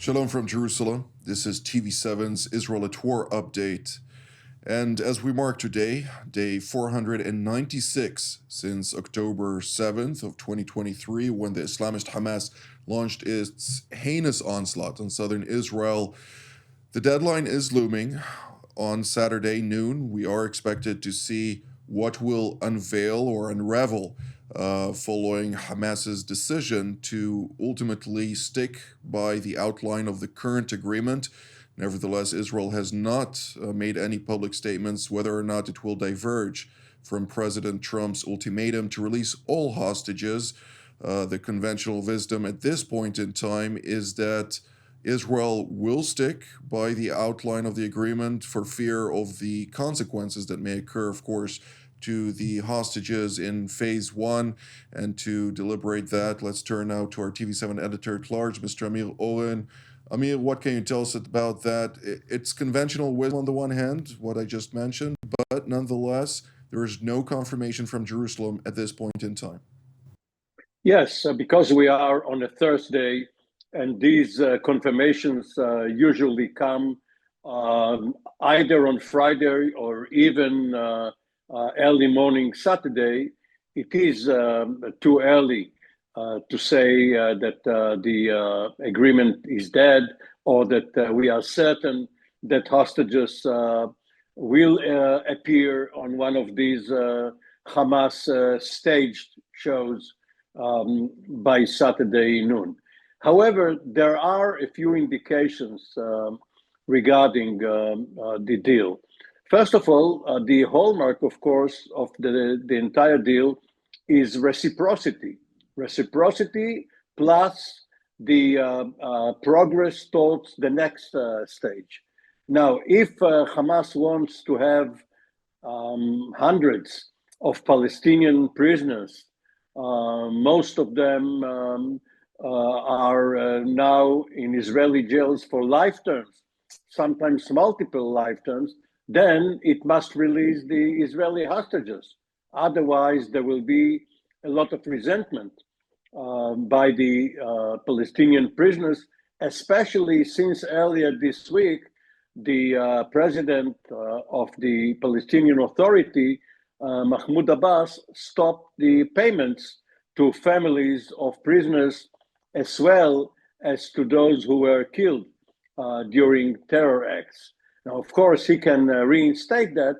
Shalom from Jerusalem. This is TV7's Israel at War update. And as we mark today, day 496 since October 7th of 2023, when the Islamist Hamas launched its heinous onslaught on southern Israel, the deadline is looming. On Saturday noon, we are expected to see what will unveil or unravel following Hamas's decision to ultimately stick by the outline of the current agreement. Nevertheless, Israel has not made any public statements whether or not it will diverge from President Trump's ultimatum to release all hostages. The conventional wisdom at this point in time is that Israel will stick by the outline of the agreement for fear of the consequences that may occur, of course, to the hostages in phase one. And to deliberate that, let's turn now to our TV7 editor-at-large, Mr. Amir Oren. Amir, what can you tell us about that? It's conventional wisdom on the one hand, what I just mentioned, but nonetheless, there is no confirmation from Jerusalem at this point in time. Yes, because we are on a Thursday, and these confirmations usually come either on Friday or even early morning Saturday. It is too early to say that the agreement is dead, or that we are certain that hostages will appear on one of these Hamas staged shows by Saturday noon. However, there are a few indications regarding the deal. First of all, the hallmark, of course, of the entire deal is reciprocity. Reciprocity plus the progress towards the next stage. Now, if Hamas wants to have hundreds of Palestinian prisoners, most of them are now in Israeli jails for life terms, sometimes multiple life terms, then it must release the Israeli hostages. Otherwise, there will be a lot of resentment by the Palestinian prisoners, especially since earlier this week, the president of the Palestinian Authority, Mahmoud Abbas, stopped the payments to families of prisoners as well as to those who were killed during terror acts. Now, of course, he can reinstate that,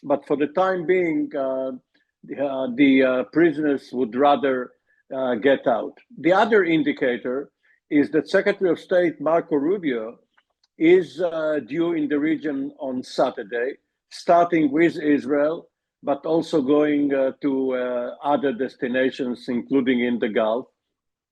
but for the time being, the prisoners would rather get out. The other indicator is that Secretary of State Marco Rubio is due in the region on Saturday, starting with Israel, but also going to other destinations, including in the Gulf.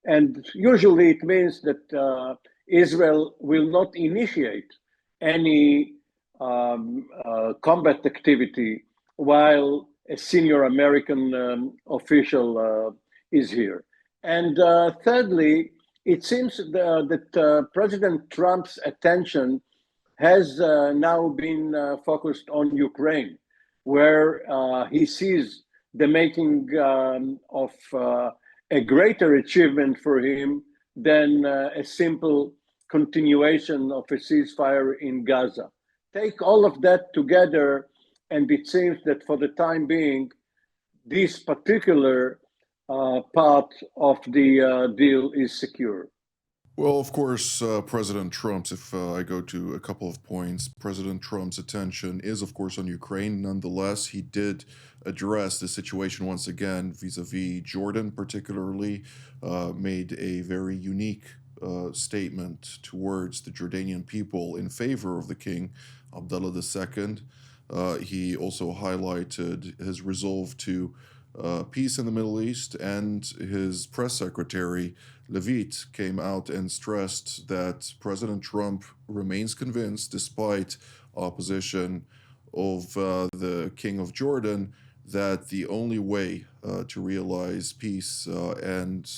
And usually it means that Israel will not initiate any combat activity while a senior American official is here. And thirdly, it seems that President Trump's attention has now been focused on Ukraine, where he sees the making of a greater achievement for him than a simple continuation of a ceasefire in Gaza. Take all of that together, and it seems that for the time being, this particular part of the deal is secure. Well, of course, President Trump's, if I go to a couple of points, President Trump's attention is, of course, on Ukraine. Nonetheless, he did address the situation once again vis-a-vis Jordan, particularly, made a very unique statement towards the Jordanian people in favor of the King Abdullah II. He also highlighted his resolve to peace in the Middle East, and his press secretary, Levit, came out and stressed that President Trump remains convinced, despite opposition of the King of Jordan, that the only way to realize peace and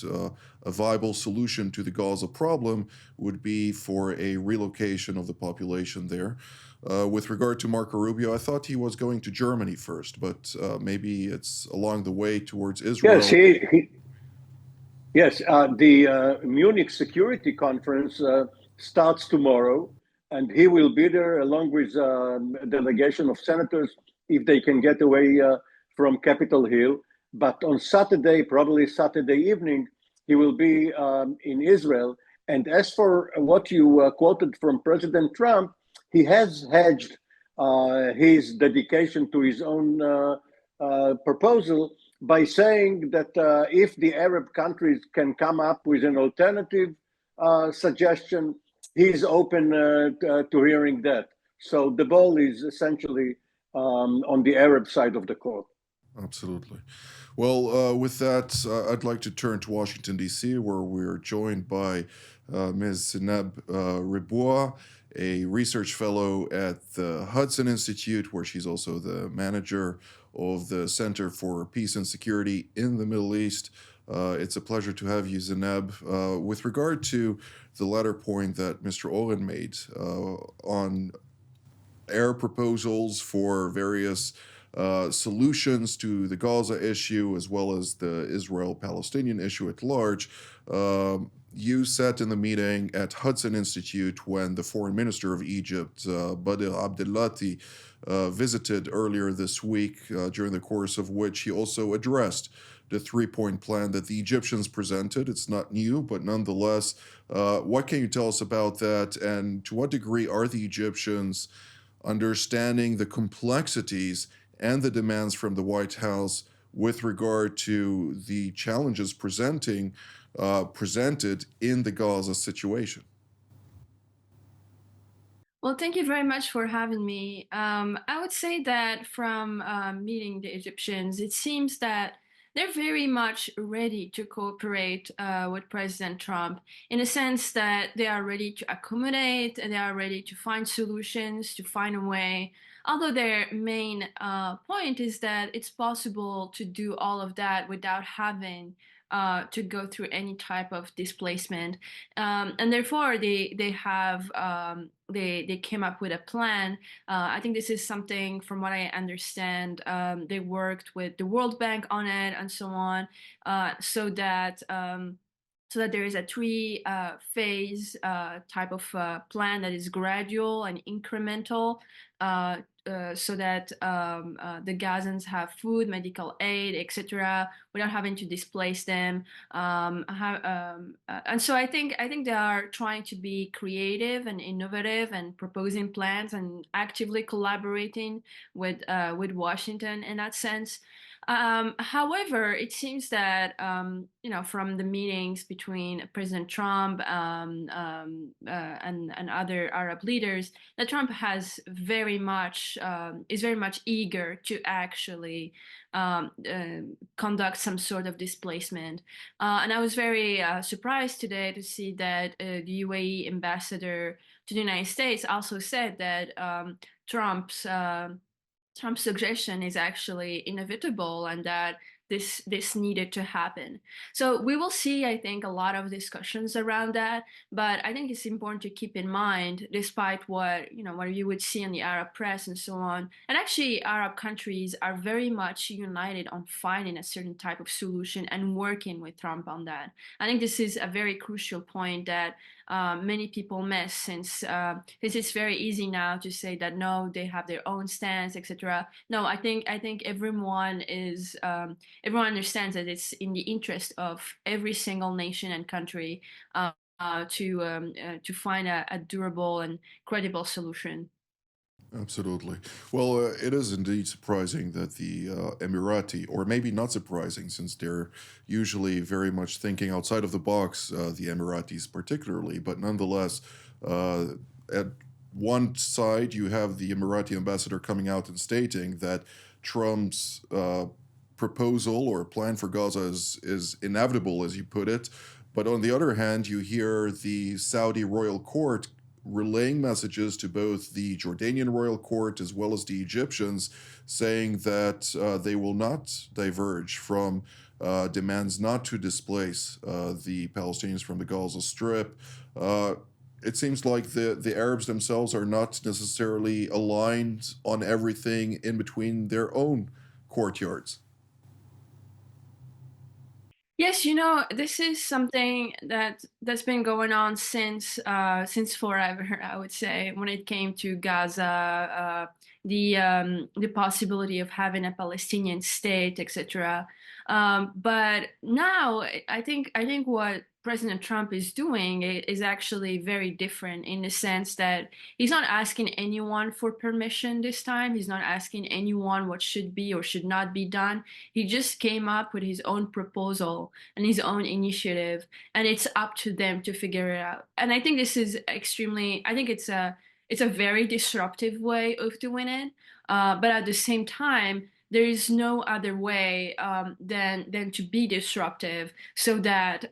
a viable solution to the Gaza problem would be for a relocation of the population there. With regard to Marco Rubio, I thought he was going to Germany first, but maybe it's along the way towards Israel. Yes, the Munich Security Conference starts tomorrow, and he will be there along with a delegation of senators if they can get away from Capitol Hill. But on Saturday, probably Saturday evening, he will be in Israel. And as for what you quoted from President Trump, he has hedged his dedication to his own proposal by saying that if the Arab countries can come up with an alternative suggestion, he's open to hearing that. So the ball is essentially on the Arab side of the court. Absolutely. Well, with that, I'd like to turn to Washington, D.C., where we're joined by Ms. Zineb Riboua, a research fellow at the Hudson Institute, where she's also the manager of the Center for Peace and Security in the Middle East. It's a pleasure to have you, Zineb. With regard to the latter point that Mr. Oren made on air proposals for various solutions to the Gaza issue as well as the Israel-Palestinian issue at large. You sat in the meeting at Hudson Institute when the foreign minister of Egypt, Badr Abdelati, visited earlier this week, during the course of which he also addressed the three-point plan that the Egyptians presented. It's not new, but nonetheless, what can you tell us about that, and to what degree are the Egyptians understanding the complexities and the demands from the White House with regard to the challenges presented in the Gaza situation? Well, thank you very much for having me. I would say that from meeting the Egyptians, it seems that they're very much ready to cooperate with President Trump in a sense that they are ready to accommodate, and they are ready to find solutions, to find a way. Although their main point is that it's possible to do all of that without having to go through any type of displacement, and therefore they came up with a plan. I think this is something, from what I understand, they worked with the World Bank on it and so on, so that there is a three-phase type of plan that is gradual and incremental, so that the Gazans have food, medical aid, etc., without having to displace them. And so I think they are trying to be creative and innovative and proposing plans and actively collaborating with Washington in that sense. However, it seems that from the meetings between President Trump and other Arab leaders, that Trump has very much is very much eager to actually conduct some sort of displacement. And I was very surprised today to see that the UAE ambassador to the United States also said that Trump's suggestion is actually inevitable, and that this needed to happen. So we will see, I think, a lot of discussions around that. But I think it's important to keep in mind, despite what you would see in the Arab press and so on, and actually Arab countries are very much united on finding a certain type of solution and working with Trump on that. I think this is a very crucial point that many people miss, since it's very easy now to say that no, they have their own stance, etc. No, I think everyone understands that it's in the interest of every single nation and country to find a durable and credible solution. Absolutely. Well, it is indeed surprising that the Emirati, or maybe not surprising, since they're usually very much thinking outside of the box, the Emiratis particularly, but nonetheless, at one side, you have the Emirati ambassador coming out and stating that Trump's proposal or plan for Gaza is inevitable, as you put it. But on the other hand, you hear the Saudi royal court relaying messages to both the Jordanian royal court as well as the Egyptians, saying that they will not diverge from demands not to displace the Palestinians from the Gaza Strip. It seems like the Arabs themselves are not necessarily aligned on everything in between their own courtyards. Yes, this is something that's been going on since forever, I would say, when it came to Gaza, the possibility of having a Palestinian state, etc. But now I think what President Trump is doing is actually very different in the sense that he's not asking anyone for permission this time. He's not asking anyone what should be or should not be done. He just came up with his own proposal and his own initiative, and it's up to them to figure it out. And I think this is I think it's a very disruptive way of doing it. But at the same time, there is no other way than to be disruptive, so that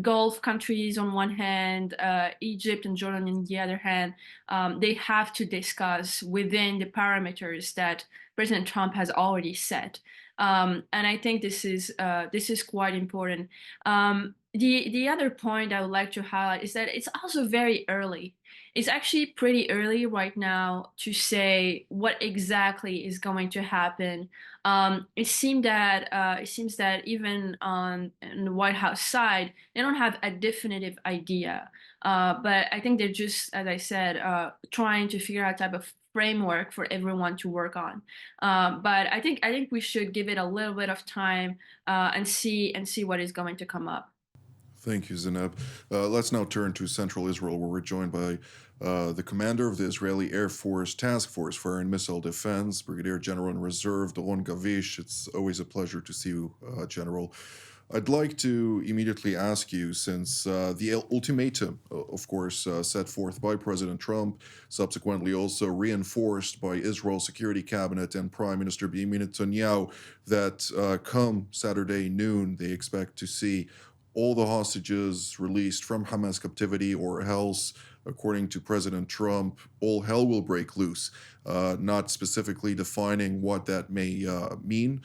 Gulf countries on one hand, Egypt and Jordan on the other hand, they have to discuss within the parameters that President Trump has already set. And I think this is quite important. The other point I would like to highlight is that it's also very early. It's actually pretty early right now to say what exactly is going to happen. It seems that even on the White House side, they don't have a definitive idea. But I think they're just, as I said, trying to figure out a type of framework for everyone to work on. But I think we should give it a little bit of time and see what is going to come up. Thank you, Zineb. Let's now turn to central Israel, where we're joined by the commander of the Israeli Air Force Task Force for Air and Missile Defense, Brigadier General in Reserve, Doron Gavish. It's always a pleasure to see you, General. I'd like to immediately ask you, since the ultimatum, of course, set forth by President Trump, subsequently also reinforced by Israel's Security Cabinet and Prime Minister Benjamin Netanyahu, that come Saturday noon, they expect to see all the hostages released from Hamas captivity, or else, according to President Trump, all hell will break loose, not specifically defining what that may mean.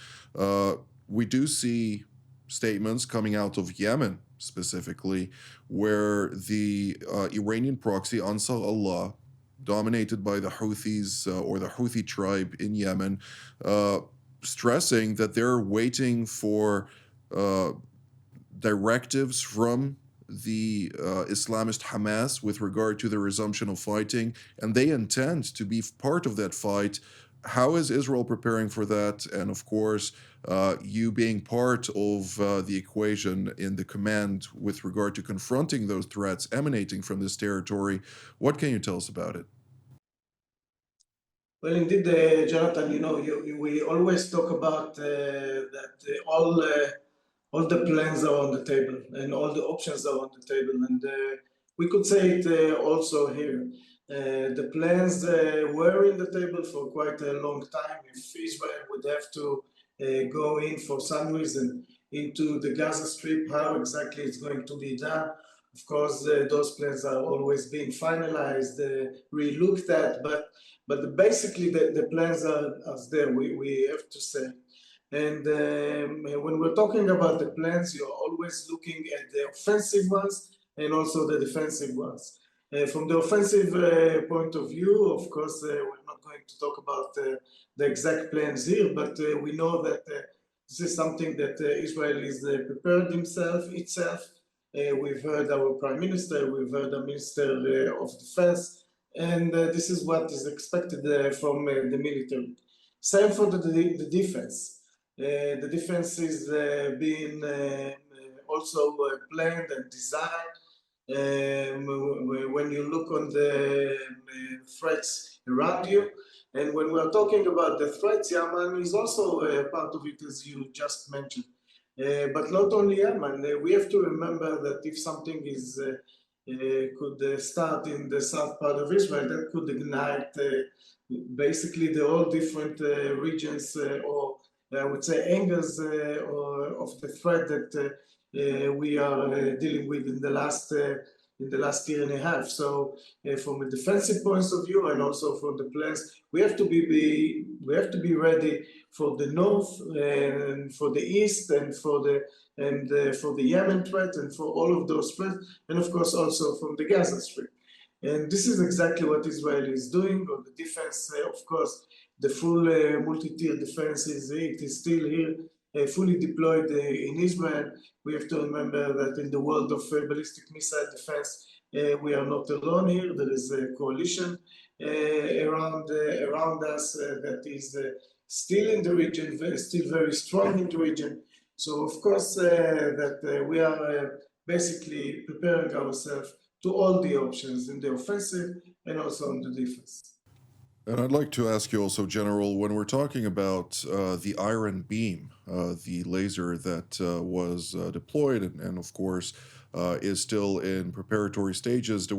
We do see statements coming out of Yemen specifically, where the Iranian proxy Ansar Allah, dominated by the Houthis or the Houthi tribe in Yemen, stressing that they're waiting for directives from the Islamist Hamas with regard to the resumption of fighting, and they intend to be part of that fight. How is Israel preparing for that? And of course, you being part of the equation in the command with regard to confronting those threats emanating from this territory, what can you tell us about it? Well, indeed, Jonathan, we always talk about that all the plans are on the table and all the options are on the table. And we could say it also here. The plans were in the table for quite a long time. If Israel would have to go in for some reason into the Gaza Strip, how exactly it's going to be done. Of course, those plans are always being finalized, re-looked at, but basically the plans are there, we have to say. And when we're talking about the plans, you're always looking at the offensive ones and also the defensive ones. From the offensive point of view, of course, we're not going to talk about the exact plans here, but we know that this is something that Israel is prepared itself. We've heard our Prime Minister, we've heard the Minister of Defense, and this is what is expected from the military. Same for the defense. The defense is being also planned and designed. When you look on the threats around you, and when we're talking about the threats, Yemen is also part of it, as you just mentioned. But not only Yemen, we have to remember that if something could start in the south part of Israel, that could ignite basically the all different regions or I would say angles of the threat that we are dealing with in the last year and a half. So from a defensive point of view and also from the plans, we have to be ready for the north and for the east and for the Yemen threat and for all of those threats, and of course also from the Gaza Strip. And this is exactly what Israel is doing on the defense. Of course, the full multi-tier defense it is still here, fully deployed in Israel. We have to remember that in the world of ballistic missile defense, we are not alone here. There is a coalition around us that is still in the region, still very strong in the region. So of course that we are basically preparing ourselves to all the options in the offensive and also on the defense. And I'd like to ask you also, General, when we're talking about the Iron Beam, the laser that was deployed and of course, is still in preparatory stages, there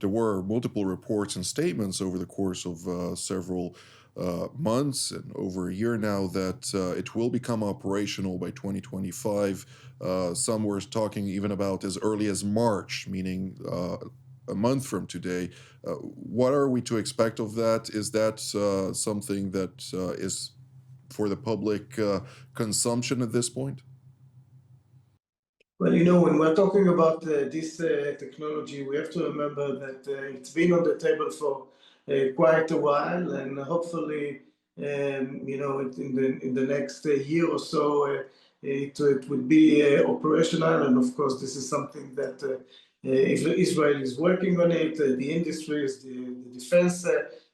were multiple reports and statements over the course of several months and over a year now that it will become operational by 2025. Some were talking even about as early as March, meaning a month from today. What are we to expect of that? Is that something that is for the public consumption at this point? Well, when we're talking about this technology, we have to remember that it's been on the table for quite a while, and hopefully, in the next year or so, it will be operational. And of course, this is something that Israel is working on it. The industries, the defense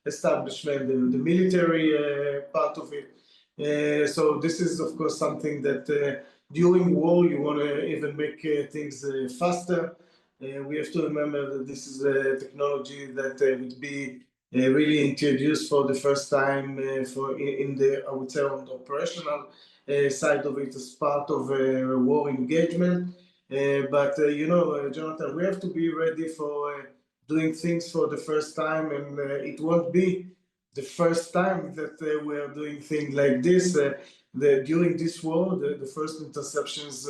establishment, the military part of it. So this is, of course, something that during war you want to even make things faster. We have to remember that this is a technology that would be really introduced for the first time in the, I would say, on the operational side of it as part of a war engagement. But Jonathan, we have to be ready for doing things for the first time, and it won't be the first time that we are doing things like this. During this war, the first interceptions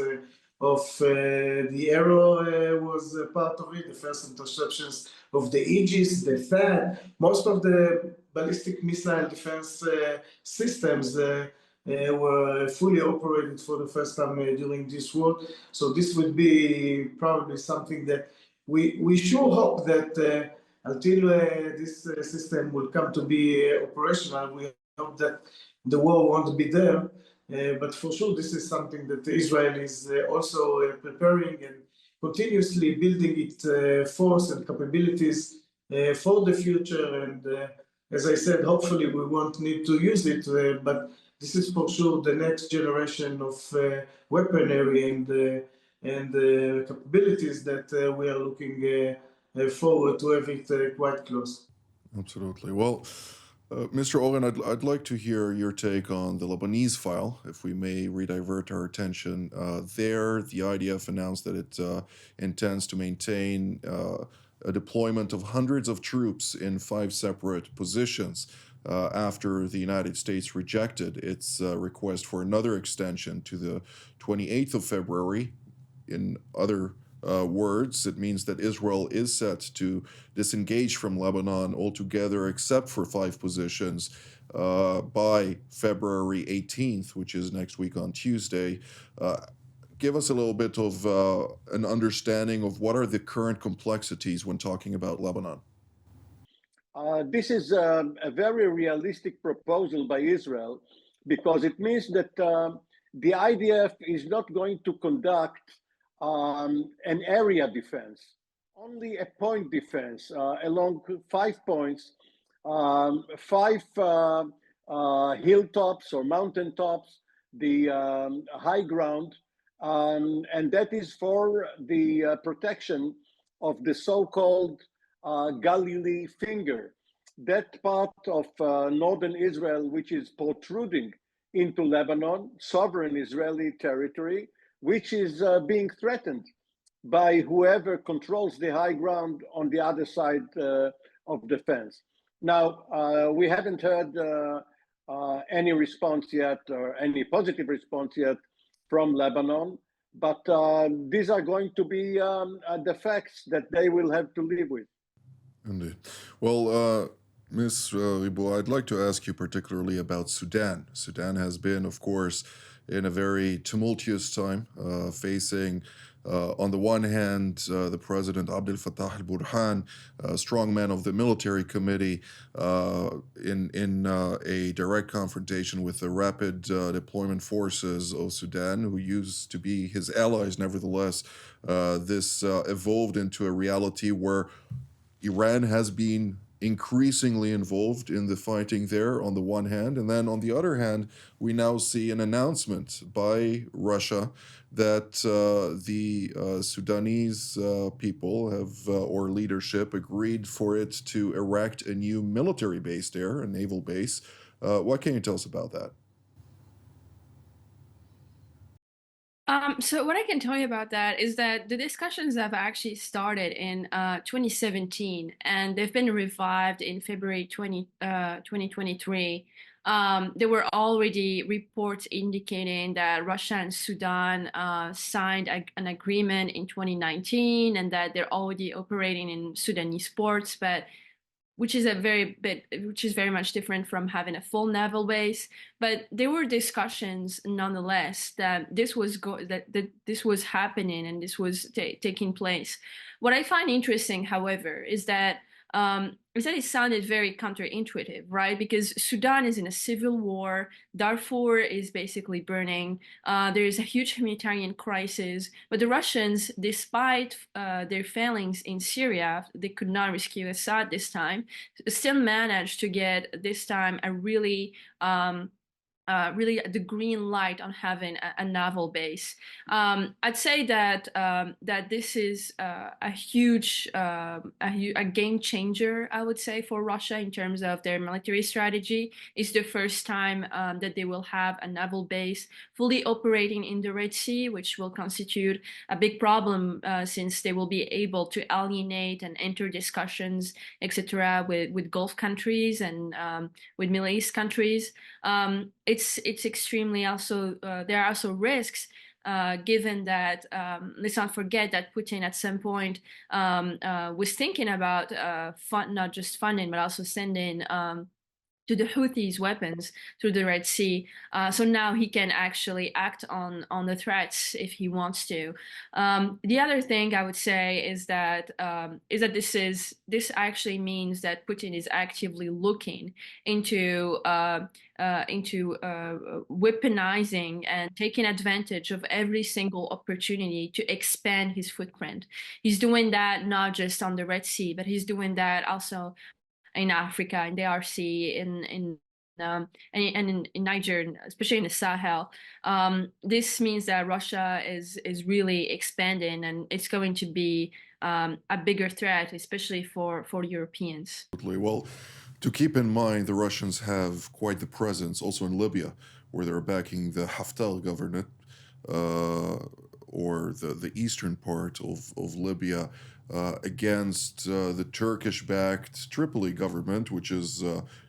of the Arrow was part of it, the first interceptions of the Aegis, the THAAD, most of the ballistic missile defense systems were fully operated for the first time during this war. So this would be probably something that we sure hope that until this system will come to be operational, we hope that the war won't be there. But for sure, this is something that Israel is also preparing and continuously building its force and capabilities for the future. And as I said, hopefully we won't need to use it, but this is for sure the next generation of weaponry and capabilities that we are looking forward to have it quite close. Absolutely. Well, Mr. Oren, I'd like to hear your take on the Lebanese file, if we may redivert our attention there. The IDF announced that it intends to maintain a deployment of hundreds of troops in 5 separate positions after the United States rejected its request for another extension to the 28th of February. In other words, it means that Israel is set to disengage from Lebanon altogether, except for 5 positions, by February 18th, which is next week on Tuesday. Give us a little bit of an understanding of what are the current complexities when talking about Lebanon. This is a very realistic proposal by Israel, because it means that the IDF is not going to conduct an area defense, only a point defense along 5 points, 5 hilltops or mountaintops, the high ground, and that is for the protection of the so-called Galilee finger, that part of northern Israel which is protruding into Lebanon, sovereign Israeli territory, which is being threatened by whoever controls the high ground on the other side of the fence. Now, we haven't heard any response yet, or any positive response yet from Lebanon, but these are going to be the facts that they will have to live with. Indeed. Well, Ms. Ribo, I'd like to ask you particularly about Sudan. Sudan has been, of course, in a very tumultuous time, facing On the one hand, the president Abdel Fattah al-Burhan, strongman of the military committee, in a direct confrontation with the rapid deployment forces of Sudan, who used to be his allies. Nevertheless, this evolved into a reality where Iran has been increasingly involved in the fighting there on the one hand, and then on the other hand, we now see an announcement by Russia that the Sudanese people have, or leadership, agreed for it to erect a new military base there, a naval base. What can you tell us about that? So what I can tell you about that is that the discussions have actually started in 2017, and they've been revived in February 2023. There were already reports indicating that Russia and Sudan signed an agreement in 2019, and that they're already operating in Sudanese ports, but which is very much different from having a full naval base. But there were discussions nonetheless that this was happening and this was taking place. What I find interesting, however, is that it sounded very counterintuitive, right? Because Sudan is in a civil war, Darfur is basically burning, there is a huge humanitarian crisis, but the Russians, despite their failings in Syria, they could not rescue Assad this time, still managed to get this time a really the green light on having a naval base. I'd say that that this is a huge, a game changer, I would say, for Russia in terms of their military strategy. It's the first time that they will have a naval base fully operating in the Red Sea, which will constitute a big problem since they will be able to alienate and enter discussions, etc., with Gulf countries and with Middle East countries. It's extremely also there are also risks given that let's not forget that Putin at some point was thinking about not just funding but also sending to the Houthis weapons through the Red Sea. So now he can actually act on the threats if he wants to. The other thing I would say is that this actually means that Putin is actively looking into weaponizing and taking advantage of every single opportunity to expand his footprint. He's doing that not just on the Red Sea, but he's doing that also in Africa, in the DRC, in Niger, especially in the Sahel. This means that Russia is really expanding, and it's going to be a bigger threat, especially for Europeans. Well, to keep in mind, the Russians have quite the presence also in Libya, where they're backing the Haftar government, or the eastern part of Libya, against the Turkish-backed Tripoli government, which is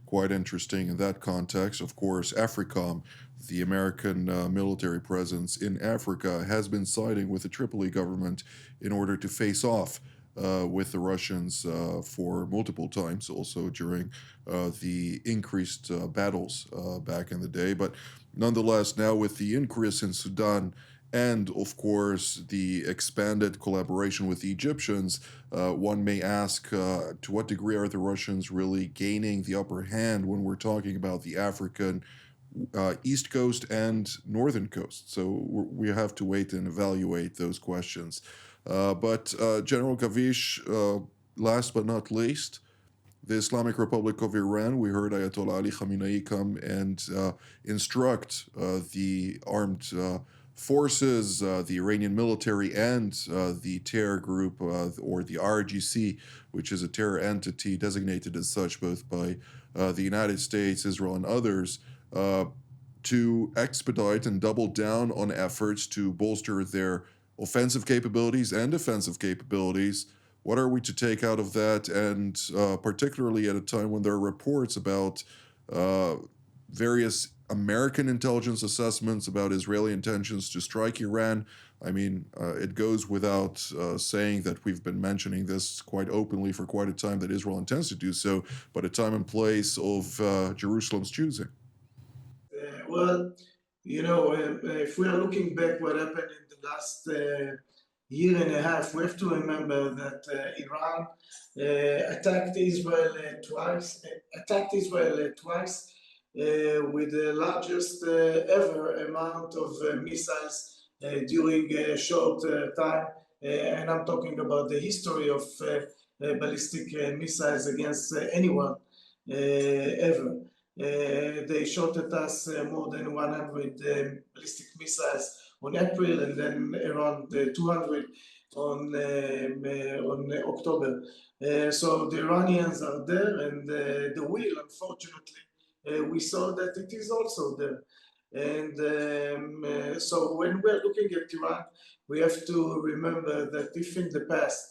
quite interesting in that context. Of course, AFRICOM, the American military presence in Africa, has been siding with the Tripoli government in order to face off with the Russians for multiple times, also during the increased battles back in the day. But nonetheless, now with the increase in Sudan and, of course, the expanded collaboration with the Egyptians, one may ask to what degree are the Russians really gaining the upper hand when we're talking about the African East Coast and Northern Coast? So we have to wait and evaluate those questions. But General Gavish, last but not least, the Islamic Republic of Iran, we heard Ayatollah Ali Khamenei come and instruct the armed forces, the Iranian military, and the terror group, or the RGC, which is a terror entity designated as such both by the United States, Israel, and others, to expedite and double down on efforts to bolster their offensive capabilities and defensive capabilities. What are we to take out of that? And particularly at a time when there are reports about various American intelligence assessments about Israeli intentions to strike Iran. I mean, it goes without saying that we've been mentioning this quite openly for quite a time, that Israel intends to do so, but a time and place of Jerusalem's choosing. Well, if we are looking back what happened in the last year and a half. We have to remember that Iran attacked Israel twice with the largest ever amount of missiles during a short time. And I'm talking about the history of ballistic missiles against anyone ever. They shot at us more than 100 ballistic missiles on April, and then around 200 on October. So the Iranians are there, and the will, unfortunately, we saw that it is also there. And so when we're looking at Iran, we have to remember that if in the past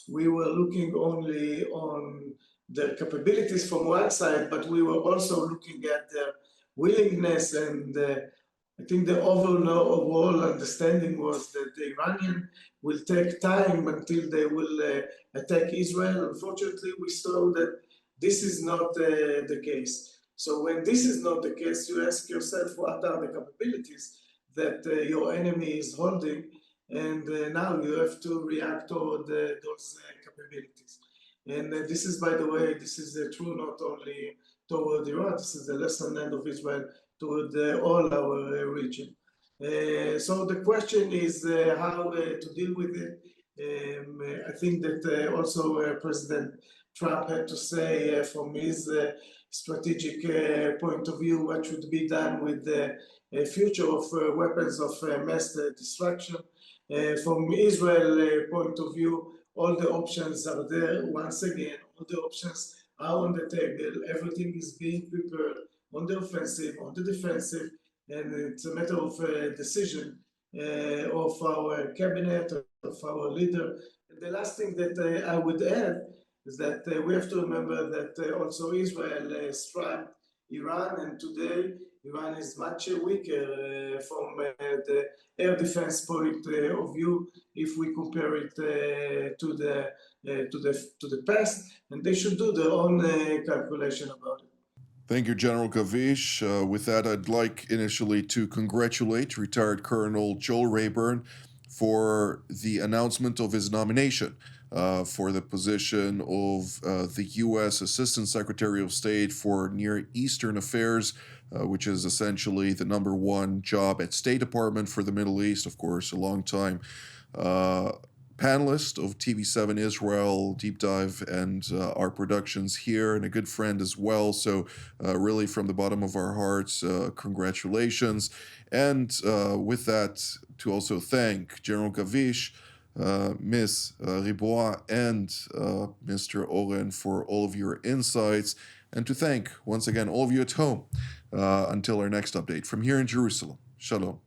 we were looking only on their capabilities from one side, but we were also looking at their willingness, and I think the overall understanding was that the Iranian will take time until they will attack Israel. Unfortunately, we saw that this is not the case. So when this is not the case, you ask yourself, what are the capabilities that your enemy is holding? And now you have to react toward those capabilities. And this is, by the way, this is true not only toward Iran, this is the lesson learned of Israel toward all our region. So the question is how to deal with it. I think that also President Trump had to say from his strategic point of view what should be done with the future of weapons of mass destruction. From Israel point of view, all the options are there. Once again, all the options are on the table. Everything is being prepared on the offensive, on the defensive, and it's a matter of decision of our cabinet, of our leader. And the last thing that I would add is that we have to remember that also Israel struck Iran, and today Iran is much weaker from the air defense point of view if we compare it to the past, and they should do their own calculation about it. Thank you, General Gavish. With that, I'd like initially to congratulate retired Colonel Joel Rayburn for the announcement of his nomination for the position of the U.S. Assistant Secretary of State for Near Eastern Affairs, which is essentially the number one job at State Department for the Middle East. Of course, a long time panelist of TV7 Israel Deep Dive and our productions here, and a good friend as well. So really from the bottom of our hearts, congratulations. And with that, to also thank General Gavish, Ms. Ribois, and Mr. Oren for all of your insights, and to thank once again all of you at home until our next update from here in Jerusalem. Shalom.